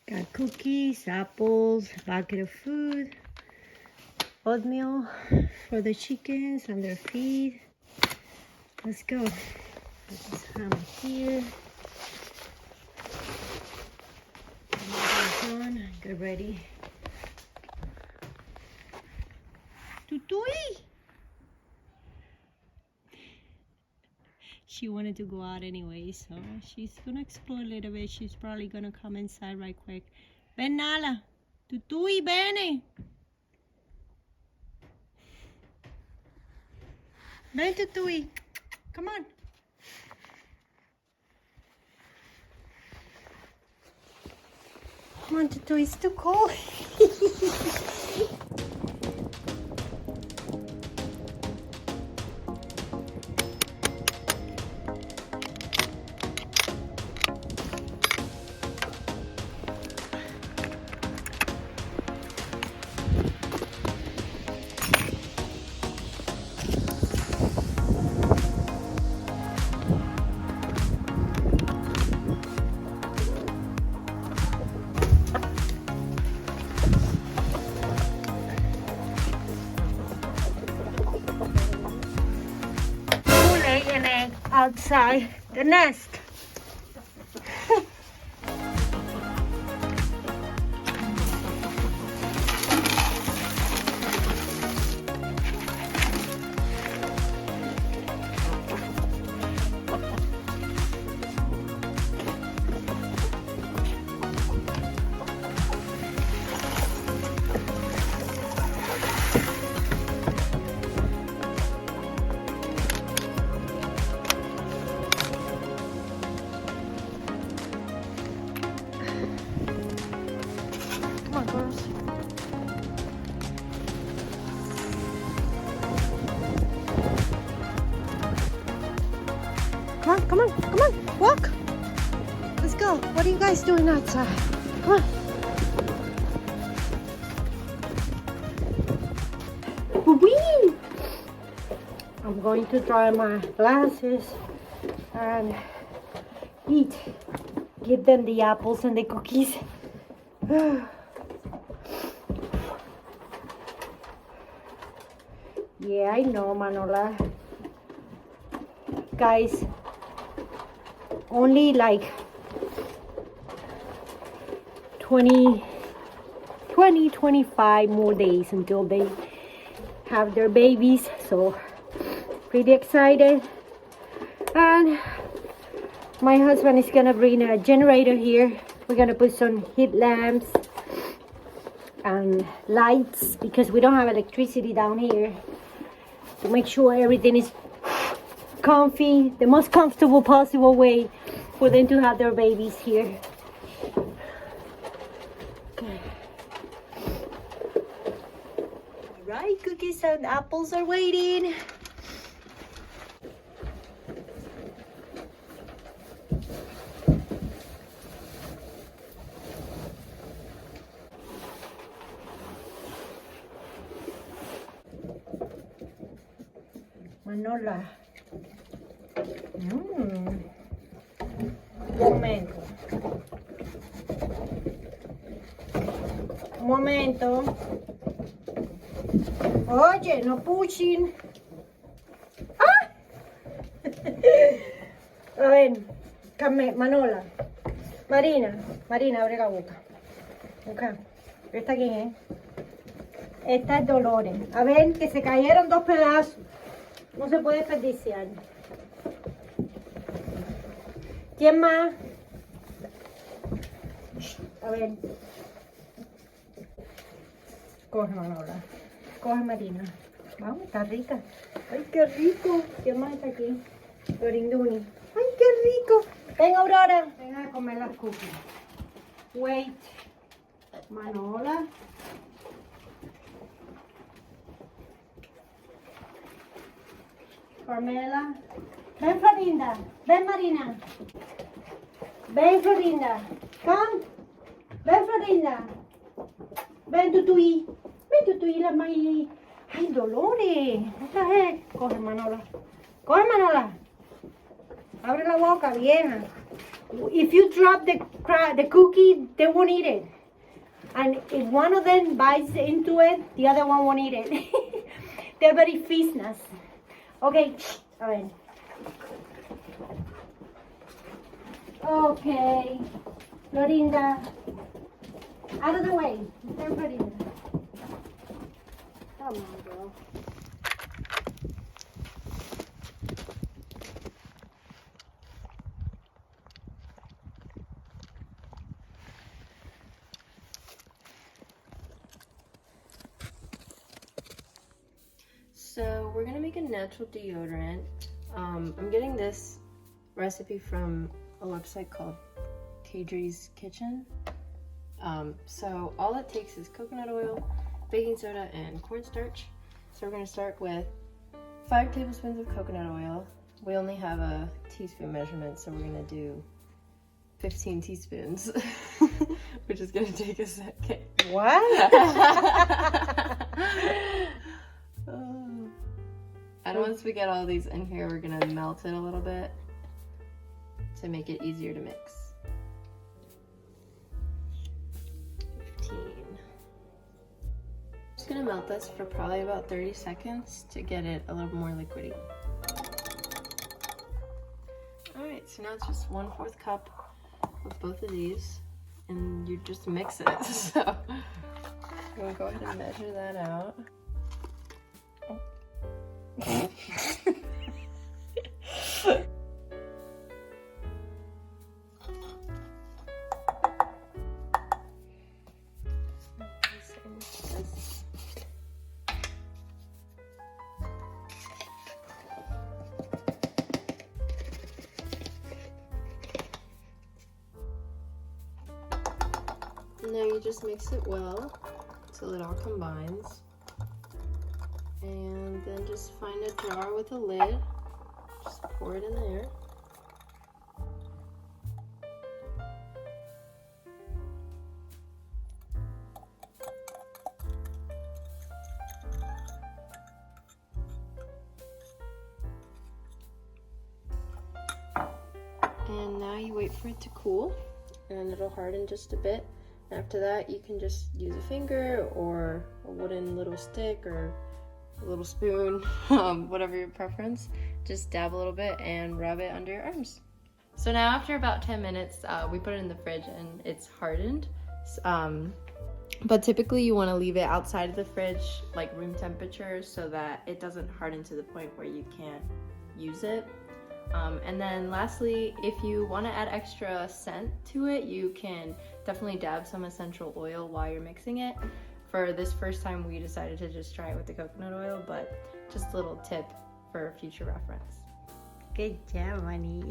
Got cookies, apples, bucket of food, oatmeal for the chickens and their feed. Let's go. Put this hammer here. On. Get ready. Tutui! She wanted to go out anyway, so she's gonna explore a little bit. She's probably gonna come inside right quick. Ven, Nala. Tutui, bene. Ven, Tutui. Come on. Come on, Tutui. It's too cold. An egg outside the nest. Come on, walk. Let's go. What are you guys doing outside? Come on. Whee! I'm going to dry my glasses and eat. Give them the apples and the cookies. Yeah, I know, Manola. Guys, only like 25 more days until they have their babies, so pretty excited. And my husband is gonna bring a generator here. We're gonna put some heat lamps and lights because we don't have electricity down here, to make sure everything is comfy, the most comfortable possible way for them to have their babies here. Okay. All right, cookies and apples are waiting. Manola. Un momento. Oye, no pushing. ¡Ah! A ver, Manola. Marina, abre la boca. Okay. ¿Esta quién es? Esta es Dolores. A ver, que se cayeron 2 pedazos. No se puede desperdiciar. ¿Quién más? A ver. Coge, Manola. Coge, Marina. Vamos, está rica. ¡Ay, qué rico! ¿Quién más está aquí? Dorinduni. ¡Ay, qué rico! Ven, Aurora. Ven a comer las cookies. Wait. Manola. Carmela. Ven, Florinda. Ven, Marina. Ven, Florinda. Come. Ven, Florinda. Ven, Tutui. Ven, Tutui, la May. Ay, Dolores. Esta es. Coge, Manola. Coge, Manola. Abre la boca, vieja. if you drop the cookie, they won't eat it. And if one of them bites into it, the other one won't eat it. They're very fisnas. Okay, a ver. Okay, Florinda, out of the way. Stand, Florinda. Come on, girl. So we're gonna make a natural deodorant. I'm getting this recipe from a website called Kadri's Kitchen. So all it takes is coconut oil, baking soda, and cornstarch. So we're gonna start with 5 tablespoons of coconut oil. We only have a teaspoon measurement, so we're gonna do 15 teaspoons, which is gonna take a second. What? And once we get all these in here, we're gonna melt it a little bit to make it easier to mix. 15. Just gonna melt this for probably about 30 seconds to get it a little more liquidy. Alright, so now it's just 1/4 cup of both of these, and you just mix it. So I'm gonna go ahead and measure that out. Now you just mix it well till it all combines. And then just find a jar with a lid. Just pour it in there. And now you wait for it to cool, and it'll harden just a bit. After that, you can just use a finger or a wooden little stick or a little spoon, whatever your preference. Just dab a little bit and rub it under your arms. So now after about 10 minutes, we put it in the fridge and it's hardened. But typically you want to leave it outside of the fridge, like room temperature, so that it doesn't harden to the point where you can't use it. And then lastly, if you want to add extra scent to it, you can definitely dab some essential oil while you're mixing it. For this first time, we decided to just try it with the coconut oil, but just a little tip for future reference. Good job, honey.